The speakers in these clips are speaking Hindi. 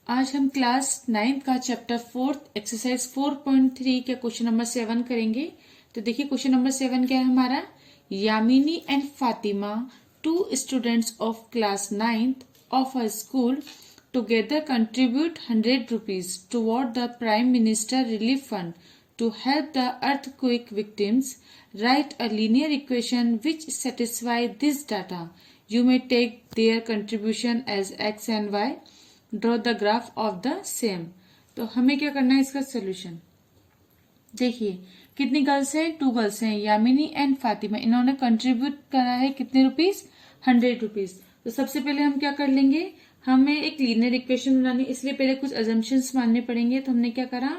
आज हम क्लास 9th का चैप्टर 4 एक्सरसाइज 4.3 के क्वेश्चन नंबर 7 करेंगे। तो देखिए क्वेश्चन नंबर 7 क्या है हमारा। Yamini and Fatima, 2 students of class 9th of a school, together contribute 100 rupees toward the prime minister relief fund to help the earthquake victims. Write a linear equation which satisfy this data. You may take their contribution as x and y. Draw the graph of the same. तो हमें क्या करना है इसका सोल्यूशन। देखिए कितनी गर्ल्स हैं, 2 गर्ल्स हैं, यामिनी एंड फातिमा। इन्होंने कंट्रीब्यूट करा है कितने रुपीज, 100 रुपीज। तो सबसे पहले हम क्या कर लेंगे, हमें एक लीनियर इक्वेशन बनानी, इसलिए पहले कुछ अजम्पशंस मानने पड़ेंगे। तो हमने क्या करा,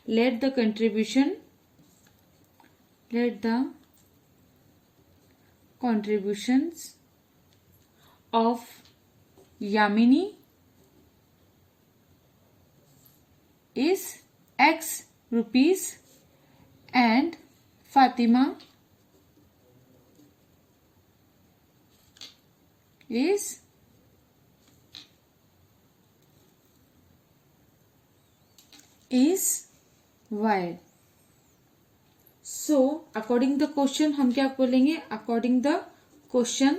let the contributions of Yamini is x rupees and Fatima is y. So according the question हम क्या बोलेंगे, अकॉर्डिंग द क्वेश्चन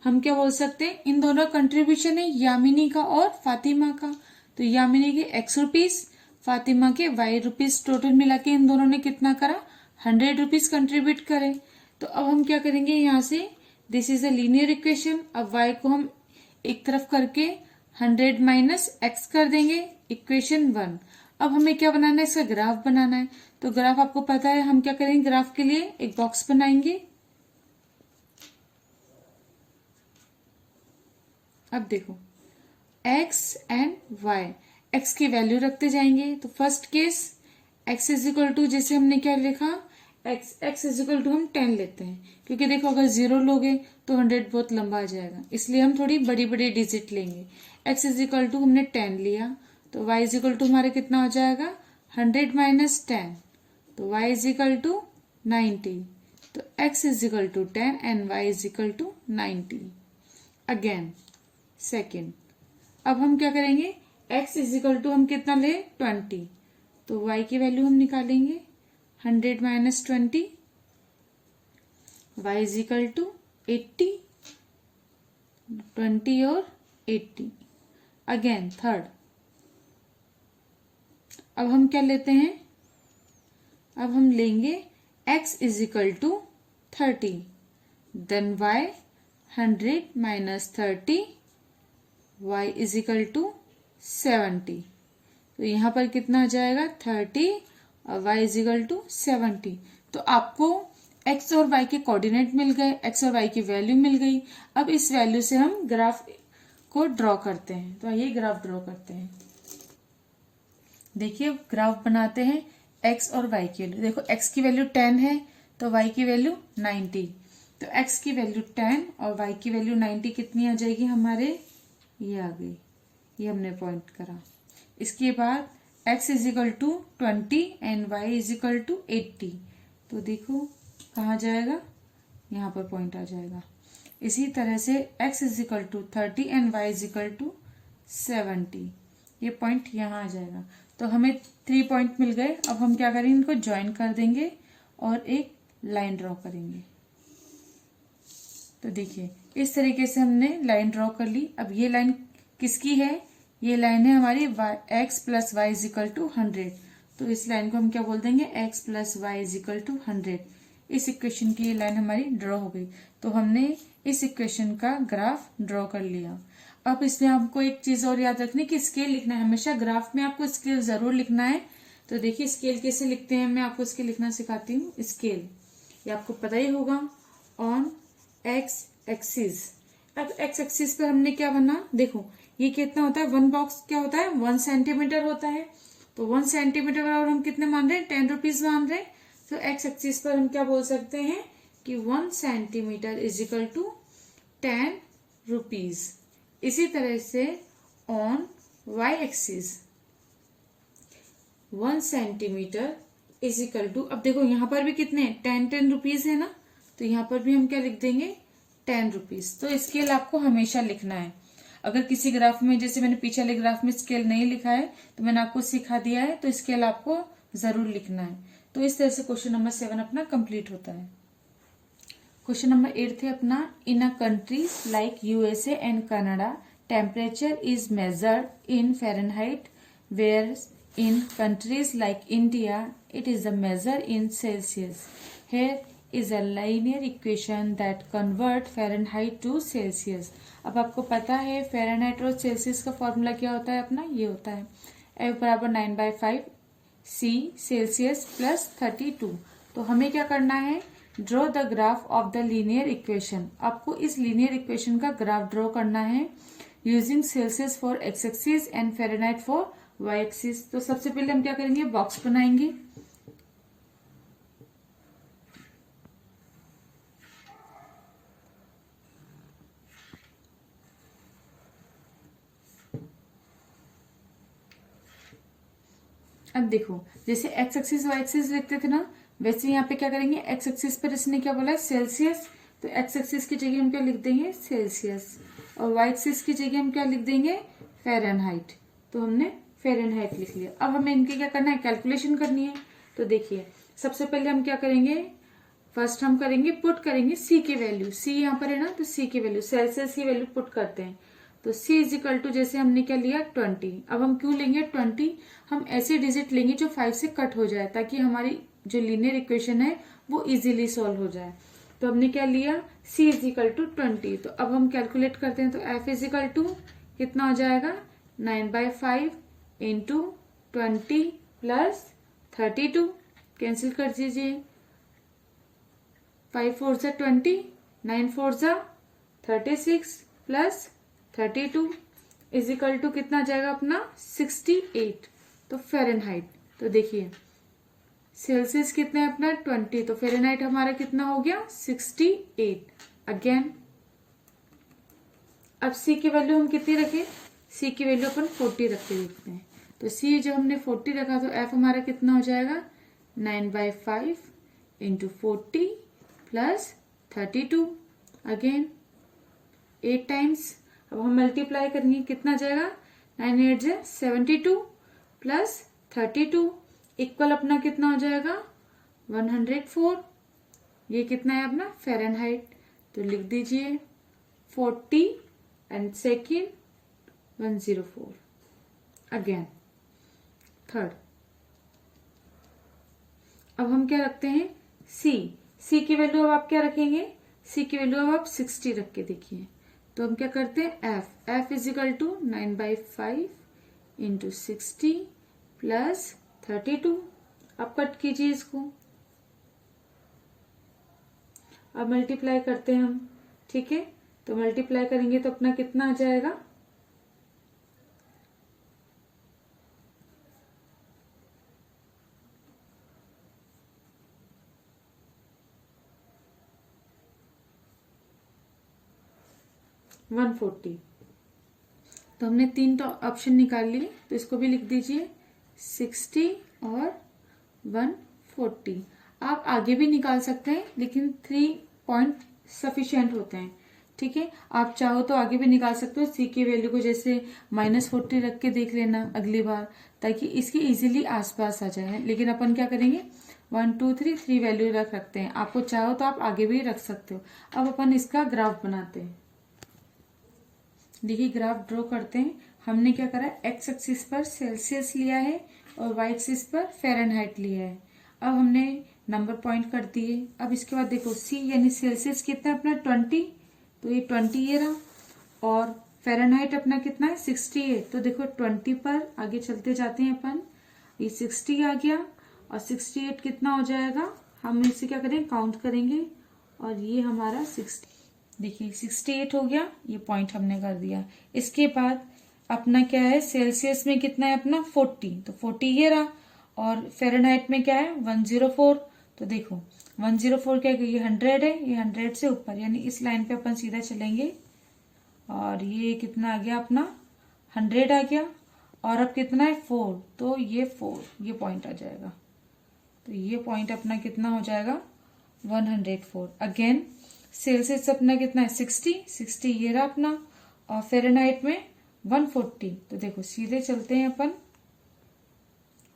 हम क्या बोल सकते हैं, इन दोनों कंट्रीब्यूशन है यामिनी का और फातिमा का। तो यामिनी के x रुपीज, फातिमा के y रुपीज, टोटल मिला के इन दोनों ने कितना करा, 100 रुपीज कंट्रीब्यूट करे। तो अब हम क्या करेंगे, यहाँ से this is a linear equation. अब y को हम एक तरफ करके 100 माइनस x कर देंगे, इक्वेशन 1। अब हमें क्या बनाना है, इसका ग्राफ बनाना है। तो ग्राफ आपको पता है, हम क्या करेंगे, ग्राफ के लिए एक बॉक्स बनाएंगे। अब देखो x एंड y, x की वैल्यू रखते जाएंगे। तो first case x is equal to, जैसे हमने क्या लिखा, x इज इक्वल टू हम 10 लेते हैं, क्योंकि देखो अगर 0 लोगे तो 100 बहुत लंबा आ जाएगा, इसलिए हम थोड़ी बड़ी बड़ी डिजिट लेंगे। x इज इक्वल टू हमने 10 लिया, तो y इज इक्वल टू हमारे कितना हो जाएगा, 100 माइनस 10, तो y इज इक्वल टू 90। तो x is equal to 10 and y is equal to 90। Again second, अब हम क्या करेंगे, x इज इक्वल टू हम कितना ले, 20, तो y की वैल्यू हम निकालेंगे 100 minus 20, y is equal to 80, 20 और 80। अगेन थर्ड, अब हम क्या लेते हैं, अब हम लेंगे x is equal to 30, then y 100 minus 30, y is equal to 70। तो यहाँ पर कितना आ जाएगा, 30 और y इज इक्वल टू 70। तो आपको x और y के कोऑर्डिनेट मिल गए, x और y की वैल्यू मिल गई। अब इस वैल्यू से हम ग्राफ को ड्रॉ करते हैं। तो ये ग्राफ ड्रॉ करते हैं। देखिए ग्राफ बनाते हैं x और y की वैल्यू। देखो x की वैल्यू 10 है तो y की वैल्यू 90। तो x की वैल्यू 10 और y की वैल्यू 90 कितनी आ जाएगी हमारे, ये आ गई, ये हमने पॉइंट करा। इसके बाद x is equal to 20 and y is equal to 80। तो देखो कहाँ जाएगा, यहाँ पर पॉइंट आ जाएगा। इसी तरह से x is equal to 30 and y is equal to 70, ये पॉइंट यहाँ आ जाएगा। तो हमें 3 पॉइंट मिल गए। अब हम क्या करेंगे, इनको ज्वाइन कर देंगे और एक लाइन ड्रॉ करेंगे। तो देखिए इस तरीके से हमने लाइन ड्रॉ कर ली। अब ये लाइन किसकी है, ये लाइन है हमारी x plus Y is equal to 100। तो इस लाइन को हम क्या बोल देंगे, x plus Y is equal to 100। इस इक्वेशन की ये लाइन हमारी ड्रॉ हो गई। तो हमने इस इक्वेशन का ग्राफ ड्रॉ कर लिया। अब इसमें आपको एक चीज और याद रखनी कि स्केल लिखना है, हमेशा ग्राफ में आपको स्केल जरूर लिखना है। तो देखिए स्केल कैसे लिखते हैं, मैं आपको स्केल लिखना सिखाती हूँ। स्केल ये आपको पता ही होगा, ऑन एक्स एक्सिस। अब एक्स एक्सिस पर हमने क्या बना, देखो ये कितना होता है, 1 बॉक्स क्या होता है, 1 सेंटीमीटर होता है। तो 1 सेंटीमीटर और हम कितने मान रहे हैं, 10 रुपीज मान रहे हैं। तो एक्स एक्सिस पर हम क्या बोल सकते हैं कि 1 centimetre is equal to 10 rupees. इसी तरह से on y axis 1 centimetre is equal to, अब देखो यहाँ पर भी कितने 10 रुपीज है ना, तो यहाँ पर भी हम क्या लिख देंगे, 10 रुपीज। तो स्केल आपको हमेशा लिखना है। अगर किसी ग्राफ में, जैसे मैंने पीछे वाले ग्राफ में स्केल नहीं लिखा है तो मैंने आपको सिखा दिया है, तो स्केल आपको जरूर लिखना है। तो इस तरह से क्वेश्चन नंबर 7 अपना कंप्लीट होता है। क्वेश्चन नंबर 8 है अपना, in a countries like USA and Canada temperature is measured in Fahrenheit, where in countries like India it is measure in Celsius. Here is a linear equation that convert Fahrenheit to Celsius. अब आपको पता है फ़ारेनहाइट और सेल्सियस का फॉर्मूला क्या होता है अपना, ये होता है F बराबर 9/5 C सेल्सियस प्लस 32। तो हमें क्या करना है, draw the graph of the linear equation. आपको इस लीनियर इक्वेशन का ग्राफ ड्रॉ करना है using Celsius for X axis and Fahrenheit for Y axis. तो सबसे पहले हम क्या करेंगे, बॉक्स बनाएंगे। अब देखो, जैसे एक्स एक्सिस वाई एक्सिस लिखते थे ना, वैसे यहाँ पे क्या करेंगे, एक्स एक्सिस पर इसने क्या बोला है, सेल्सियस। तो एक्स एक्सिस की जगह हम क्या लिख देंगे, सेल्सियस, और वाई एक्सिस की जगह हम क्या लिख देंगे, फ़ारेनहाइट। तो हमने फ़ारेनहाइट लिख लिया। अब हमें इनके क्या करना है, कैलकुलेशन करनी है। तो देखिए, सबसे पहले हम क्या करेंगे, फर्स्ट हम करेंगे पुट करेंगे सी की वैल्यू। सी यहाँ पर है ना, तो सी की वैल्यू, सेल्सियस की वैल्यू पुट करते हैं। तो C इज इक्वल टू, जैसे हमने क्या लिया 20। अब हम क्यों लेंगे 20, हम ऐसे डिजिट लेंगे जो 5 से कट हो जाए, ताकि हमारी जो लीनियर इक्वेशन है वो इजीली सॉल्व हो जाए। तो हमने क्या लिया, C इज इक्वल टू 20। तो अब हम कैलकुलेट करते हैं। तो F इज इक्वल टू कितना हो जाएगा, 9/5 इंटू 20 प्लस 32। कैंसिल कर दीजिए, 5 4 जा 20, 9 4 जा 36 प्लस 32 इज इक्वल टू कितना जाएगा अपना 68। तो फ़ारेनहाइट, तो देखिए सेल्सियस कितना है अपना 20, तो फ़ारेनहाइट हमारा कितना हो गया 68। अगेन अब C की वैल्यू हम कितनी रखें, C की वैल्यू अपन 40 रख के देखते हैं। तो C जब हमने 40 रखा तो F हमारा कितना हो जाएगा 9/5 इंटू 40 प्लस 32। Again 8 times. अब हम मल्टीप्लाई करेंगे, कितना जाएगा 9 8 जा 72 प्लस 32 इक्वल अपना कितना हो जाएगा 104। ये कितना है अपना फ़ारेनहाइट। तो लिख दीजिए 40 एंड सेकेंड 104। अगेन थर्ड, अब हम क्या रखते हैं, C की वैल्यू अब आप क्या रखेंगे, C की वैल्यू अब आप 60 रख के देखिए। तो हम क्या करते हैं, F is equal to 9/5 into 60 plus 32। अब कट कीजिए इसको, अब मल्टीप्लाई करते हैं हम, ठीक है। तो मल्टीप्लाई करेंगे तो अपना कितना आ जाएगा, वन 140। तो हमने 3 तो ऑप्शन निकाल लिए, तो इसको भी लिख दीजिए 60 और 140। आप आगे भी निकाल सकते हैं, लेकिन 3 पॉइंट सफिशिएंट होते हैं, ठीक है। आप चाहो तो आगे भी निकाल सकते हो। C की वैल्यू को जैसे -40 रख के देख लेना अगली बार, ताकि इसकी इजीली आसपास आ जाए। लेकिन अपन क्या करेंगे, 1 2 3 वैल्यू रखते हैं। आपको चाहो तो आप आगे भी रख सकते हो। अब अपन इसका ग्राफ बनाते हैं। देखिए ग्राफ ड्रॉ करते हैं। हमने क्या करा, एक्स एक्सिस पर सेल्सियस लिया है और वाई एक्सिस पर फ़ारेनहाइट लिया है। अब हमने नंबर पॉइंट कर दिए। अब इसके बाद देखो C यानी सेल्सियस कितना है अपना 20, तो ये 20 ये रहा, और फ़ारेनहाइट अपना कितना है 68। तो देखो 20 पर आगे चलते जाते हैं अपन, ये 60 आ गया और 68 कितना हो जाएगा, हम इसे क्या करें काउंट करेंगे, और ये हमारा 60, देखिए 68 हो गया, ये पॉइंट हमने कर दिया। इसके बाद अपना क्या है, सेल्सियस में कितना है अपना 40, तो 40 ये रहा, और फ़ारेनहाइट में क्या है 104। तो देखो 104 क्या है, ये 100 है, ये 100 से ऊपर, यानी इस लाइन पे अपन सीधा चलेंगे, और ये कितना आ गया अपना 100 आ गया, और अब कितना है 4, तो ये 4 ये पॉइंट आ जाएगा। तो ये पॉइंट अपना कितना हो जाएगा 104। अगेन सेल्सियस अपना कितना है 60 ये रहा अपना, और फ़ारेनहाइट में 140। तो देखो सीधे चलते हैं अपन,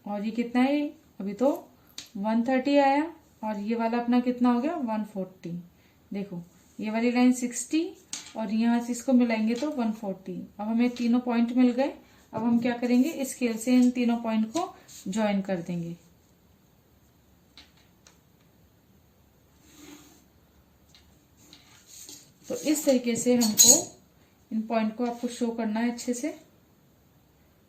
और ये कितना है, अभी तो 130 आया, और ये वाला अपना कितना हो गया 140। देखो ये वाली लाइन 60 और यहाँ से इसको मिलाएंगे तो 140। अब हमें तीनों पॉइंट मिल गए। अब हम क्या करेंगे, स्केल से इन तीनों पॉइंट को ज्वाइन कर देंगे। तो इस तरीके से हमको इन पॉइंट को आपको शो करना है अच्छे से,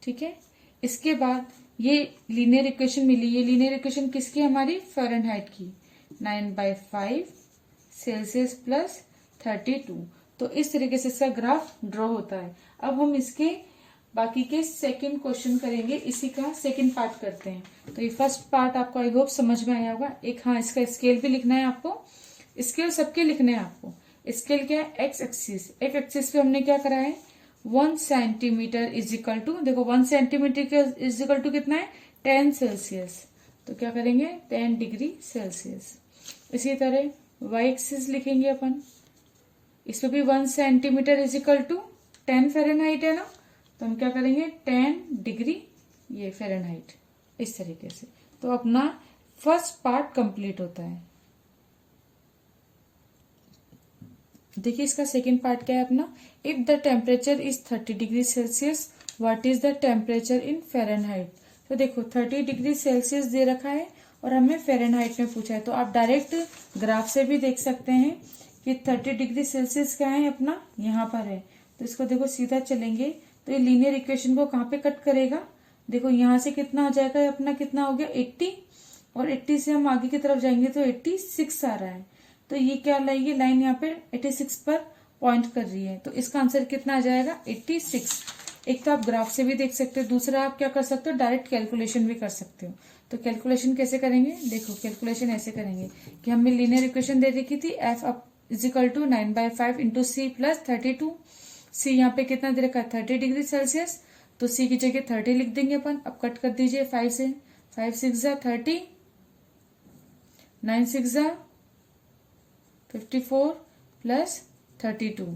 ठीक है। इसके बाद ये लीनियर इक्वेशन मिली। ये लीनियर इक्वेशन किसकी, हमारी फ़ारेनहाइट की। 9/5 सेल्सियस प्लस 32। तो इस तरीके से इसका ग्राफ ड्रॉ होता है। अब हम इसके बाकी के सेकंड क्वेश्चन करेंगे, इसी का सेकंड पार्ट करते हैं। तो ये फर्स्ट पार्ट आपको आई होप समझ में आया होगा। एक हाँ, इसका स्केल भी लिखना है आपको, स्केल सबके लिखने हैं आपको। स्केल क्या है, एक्स एक्सिस। एक्स एक्सिस पे हमने क्या करा है, 1 सेंटीमीटर इज इक्वल टू, देखो 1 सेंटीमीटर इज इक्वल टू कितना है, 10 सेल्सियस। तो क्या करेंगे, 10 डिग्री सेल्सियस। इसी तरह वाई एक्सिस लिखेंगे अपन, इसमें भी 1 centimetre is equal to 10 Fahrenheit है ना, तो हम क्या करेंगे 10 डिग्री ये फ़ारेनहाइट, इस तरीके से। तो अपना फर्स्ट पार्ट कंप्लीट होता है। देखिए इसका सेकेंड पार्ट क्या है अपना, if the temperature is 30 degree Celsius what is the temperature in Fahrenheit. तो देखो 30 डिग्री सेल्सियस दे रखा है और हमें फ़ारेनहाइट में पूछा है। तो आप डायरेक्ट ग्राफ से भी देख सकते हैं कि 30 डिग्री सेल्सियस क्या है अपना, यहाँ पर है। तो इसको देखो सीधा चलेंगे तो ये लीनियर इक्वेशन को कहाँ पे कट करेगा, देखो यहाँ से कितना आ जाएगा अपना, कितना हो गया 80, और 80 से हम आगे की तरफ जाएंगे तो 86 आ रहा है। तो ये क्या लाइए लाइन यहाँ पे 86 पर पॉइंट कर रही है। तो इसका आंसर कितना आ जाएगा 86। एक तो आप ग्राफ से भी देख सकते हो, दूसरा आप क्या कर सकते हो, डायरेक्ट कैलकुलेशन भी कर सकते हो। तो कैलकुलेशन कैसे करेंगे, देखो कैलकुलेशन ऐसे करेंगे कि हमें लीनियर इक्वेशन दे रखी थी, F up is equal to 9/5 into C plus 32। C यहाँ पे कितना दे रखा है 30 डिग्री सेल्सियस, तो सी की जगह 30 लिख देंगे अपन। अब कट कर दीजिए 5 से, 5 6 30, 9 6 54 प्लस 32।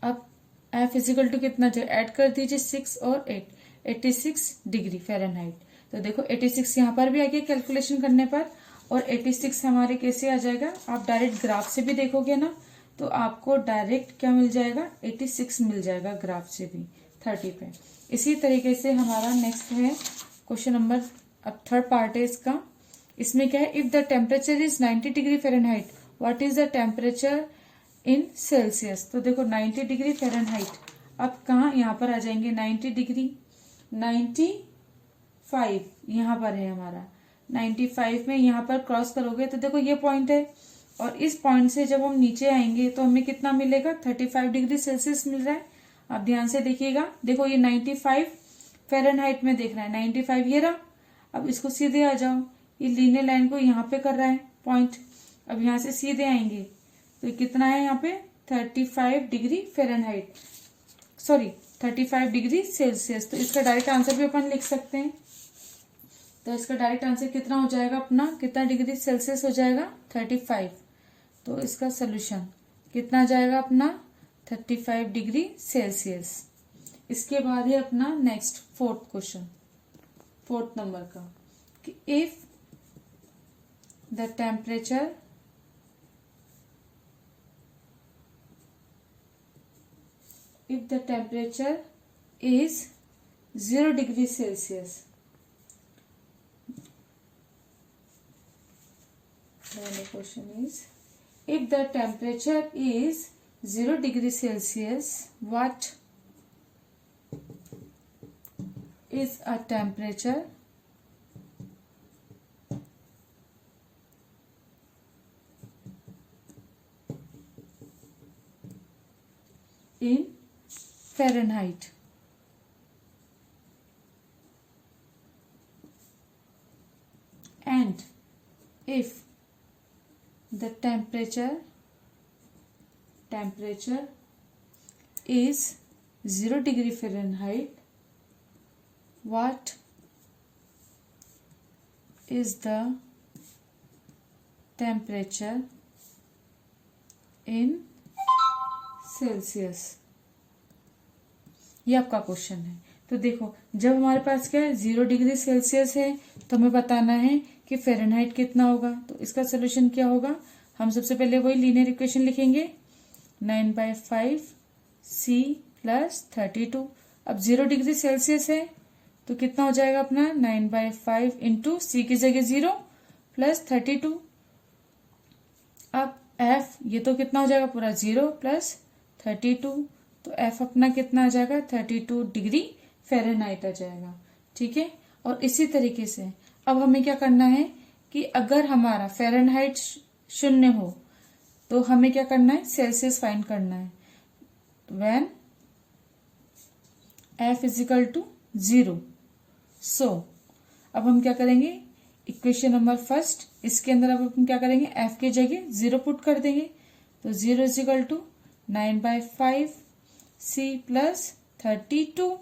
अब एफ इजिकल टू कितना चाहिए, ऐड कर दीजिए 6 और 8, 86 डिग्री फ़ारेनहाइट। तो देखो 86 यहाँ पर भी आ गया कैलकुलेशन करने पर, और 86 हमारे कैसे आ जाएगा, आप डायरेक्ट ग्राफ से भी देखोगे ना तो आपको डायरेक्ट क्या मिल जाएगा 86 मिल जाएगा ग्राफ से भी 30 पे। इसी तरीके से हमारा नेक्स्ट है क्वेश्चन नंबर, अब थर्ड पार्ट है इसका। इसमें क्या है, if the temperature is 90 degree Fahrenheit what is the temperature in Celsius. तो देखो 90 डिग्री फ़ारेनहाइट, अब कहाँ यहाँ पर आ जाएंगे 90 डिग्री, 95 यहाँ पर है हमारा, 95 में यहाँ पर क्रॉस करोगे तो देखो ये पॉइंट है, और इस पॉइंट से जब हम नीचे आएंगे तो हमें कितना मिलेगा 35 डिग्री सेल्सियस मिल रहा है। आप ध्यान से देखिएगा, देखो ये 95 फ़ारेनहाइट में देख रहा है, 95 ये रहा। अब इसको सीधे आ जाओ, ये लीनियर लाइन को यहाँ पे कर रहा है पॉइंट। अब यहाँ से सीधे आएंगे तो कितना है यहाँ पे 35 degree Fahrenheit, sorry 35 degree Celsius. तो इसका डायरेक्ट आंसर भी अपन लिख सकते हैं। तो इसका डायरेक्ट आंसर कितना हो जाएगा अपना, कितना डिग्री सेल्सियस हो जाएगा 35। तो इसका सोल्यूशन कितना जाएगा अपना 35 डिग्री सेल्सियस। इसके बाद है अपना next fourth question, fourth number का, कि if the temperature is 0 degree Celsius, the question is if the temperature is 0 degree Celsius what is a temperature in Fahrenheit. And if the temperature is 0 degree Fahrenheit, what is the temperature in Celsius. ये आपका क्वेश्चन है। तो देखो, जब हमारे पास क्या है 0 डिग्री सेल्सियस है तो हमें बताना है कि फ़ारेनहाइट कितना होगा। तो इसका सोल्यूशन क्या होगा, हम सबसे पहले वही लीनियर इक्वेशन लिखेंगे 9/5 C प्लस 32। अब 0 डिग्री सेल्सियस है तो कितना हो जाएगा अपना 9/5 इंटू C की जगह 0 प्लस 32। अब F ये तो कितना हो जाएगा पूरा 0 प्लस 32, तो F अपना कितना आ जाएगा 32 डिग्री फ़ारेनहाइट आ जाएगा। ठीक है। और इसी तरीके से अब हमें क्या करना है कि अगर हमारा फ़ारेनहाइट 0 हो तो हमें क्या करना है, सेल्सियस फाइंड करना है। When F is equal to 0। So अब हम क्या करेंगे, इक्वेशन नंबर फर्स्ट, इसके अंदर अब हम क्या करेंगे, F की जगह 0 पुट कर देंगे। तो 0 इजिकल टू 9/5 C प्लस 32।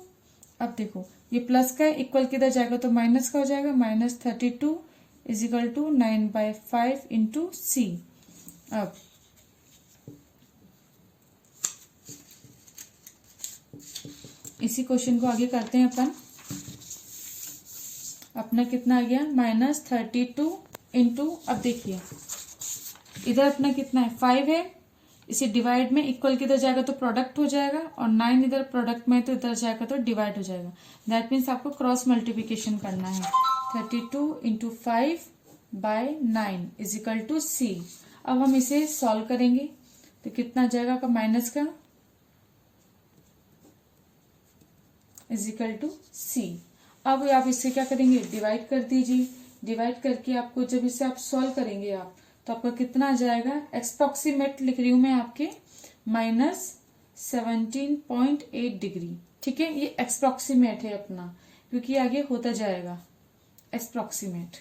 अब देखो ये प्लस का है, इक्वल किधर जाएगा तो माइनस का हो जाएगा, -32 इजिकल टू 9/5 इंटू C। अब इसी क्वेश्चन को आगे करते हैं अपन। अपना कितना आ गया -32 इंटू, अब देखिए इधर अपना कितना है 5 है, इसे डिवाइड में इक्वल किधर जाएगा तो प्रोडक्ट हो जाएगा, और 9 इधर प्रोडक्ट में तो इधर जाएगा तो डिवाइड हो जाएगा। दैट मीन्स आपको क्रॉस मल्टीप्लिकेशन करना है। 32 इंटू 5/9 इजिकल टू C। अब हम इसे सॉल्व करेंगे तो कितना जाएगा आपका माइनस का इजिकल टू C। अब आप इससे क्या करेंगे, डिवाइड कर दीजिए। डिवाइड करके आपको जब इसे आप सॉल्व करेंगे आप, तो आपका कितना आ जाएगा, एक्सप्रोक्सीमेट लिख रही हूं मैं आपके -17.8 डिग्री। ठीक है, ये एक्सप्रोक्सीमेट है अपना, क्योंकि आगे होता जाएगा एक्सप्रोक्सीमेट।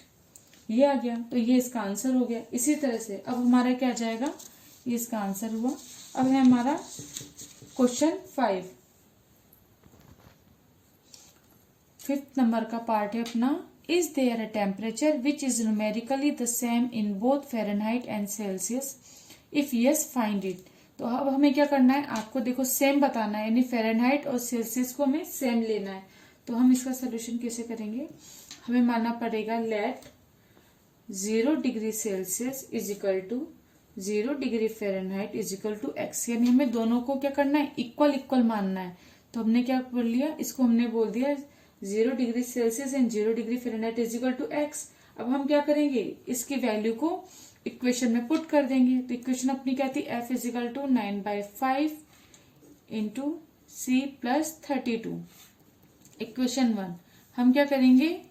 ये आ गया तो ये इसका आंसर हो गया। इसी तरह से अब हमारा क्या जाएगा, ये इसका आंसर हुआ। अब है हमारा क्वेश्चन 5, 5th नंबर का पार्ट है अपना। Is there a temperature which is numerically the same in both Fahrenheit and Celsius, if yes find it. तो अब हमें क्या करना है, आपको देखो सेम बताना है, यानी फ़ारेनहाइट और सेल्सियस को हमें सेम लेना है। तो हम इसका सोल्यूशन कैसे करेंगे, हमें मानना पड़ेगा let 0 degree Celsius is equal to 0 degree Fahrenheit is equal to x, यानी हमें दोनों को क्या करना है, इक्वल इक्वल मानना है। तो हमने क्या बोल लिया, इसको हमने बोल दिया 0 degree Celsius and 0 degree Fahrenheit is equal to x। अब हम क्या करेंगे, इसकी वैल्यू को इक्वेशन में पुट कर देंगे। तो इक्वेशन अपनी क्या थी, F is equal to 9/5 into C plus 32। Equation 1 हम क्या करेंगे,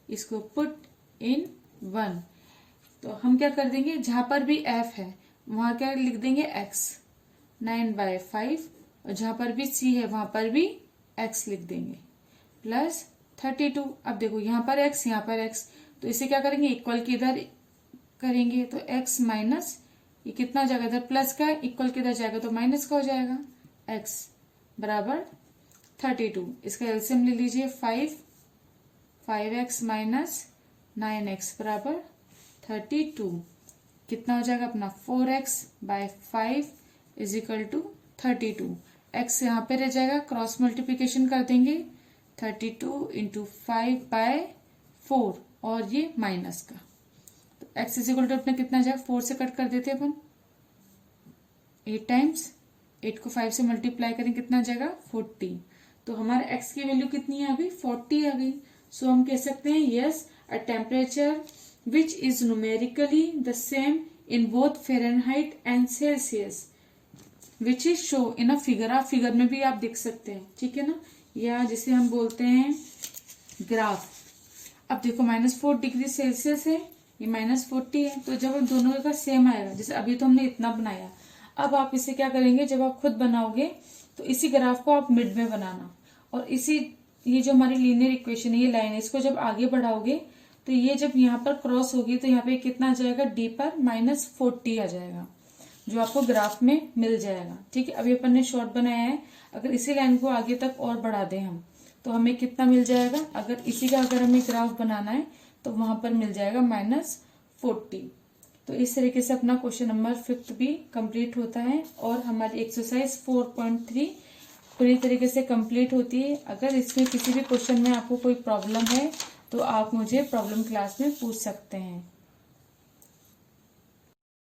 इसको पुट इन 1। तो हम क्या कर देंगे, जहां पर भी F है वहां क्या लिख देंगे x 9/5, और जहां पर भी C है वहां पर भी x लिख देंगे, प्लस 32। अब देखो यहाँ पर x यहाँ पर x, तो इसे क्या करेंगे, इक्वल के इधर करेंगे तो x माइनस ये कितना हो जाएगा, इधर प्लस का है, इक्वल के इधर जाएगा तो माइनस का हो जाएगा, x बराबर 32। इसका एलसीएम ले लीजिए 5x माइनस 9x बराबर 32। कितना हो जाएगा अपना 4x/5 is equal to 32। x यहाँ पे रह जाएगा, क्रॉस मल्टीप्लीकेशन कर देंगे 32 इंटू 5/4, और ये माइनस का, तो x इज इक्वल टू अपना कितना जाएगा, 4 से कट कर देते हैं अपन, 8 टाइम्स 8 को 5 से मल्टीप्लाई करें कितना आ जाएगा 40। तो हमारे x की वैल्यू कितनी आ गई, 40 आ गई। सो हम कह सकते हैं yes a temperature which is numerically the same in both Fahrenheit and Celsius which is show in a figure. आप फिगर में भी आप देख सकते हैं, ठीक है ना, या जिसे हम बोलते हैं ग्राफ। अब देखो -4 डिग्री सेल्सियस है, ये -40 है, तो जब दोनों का सेम आएगा, जैसे अभी तो हमने इतना बनाया, अब आप इसे क्या करेंगे, जब आप खुद बनाओगे तो इसी ग्राफ को आप मिड में बनाना, और इसी ये जो हमारी लीनियर इक्वेशन है, ये लाइन है, इसको जब आगे बढ़ाओगे तो ये जब यहाँ पर क्रॉस होगी तो यहाँ पे कितना आ जाएगा, डी पर -40 आ जाएगा, जो आपको ग्राफ में मिल जाएगा। ठीक है, अभी अपन ने शॉर्ट बनाया है, अगर इसी लाइन को आगे तक और बढ़ा दें हम तो हमें कितना मिल जाएगा, अगर इसी का अगर हमें ग्राफ बनाना है तो वहां पर मिल जाएगा -40। तो इस तरीके से अपना क्वेश्चन नंबर 5 भी कंप्लीट होता है और हमारी एक्सरसाइज 4.3 पूरी तरीके से कंप्लीट होती है। अगर इसमें किसी भी क्वेश्चन में आपको कोई प्रॉब्लम है तो आप मुझे प्रॉब्लम क्लास में पूछ सकते हैं।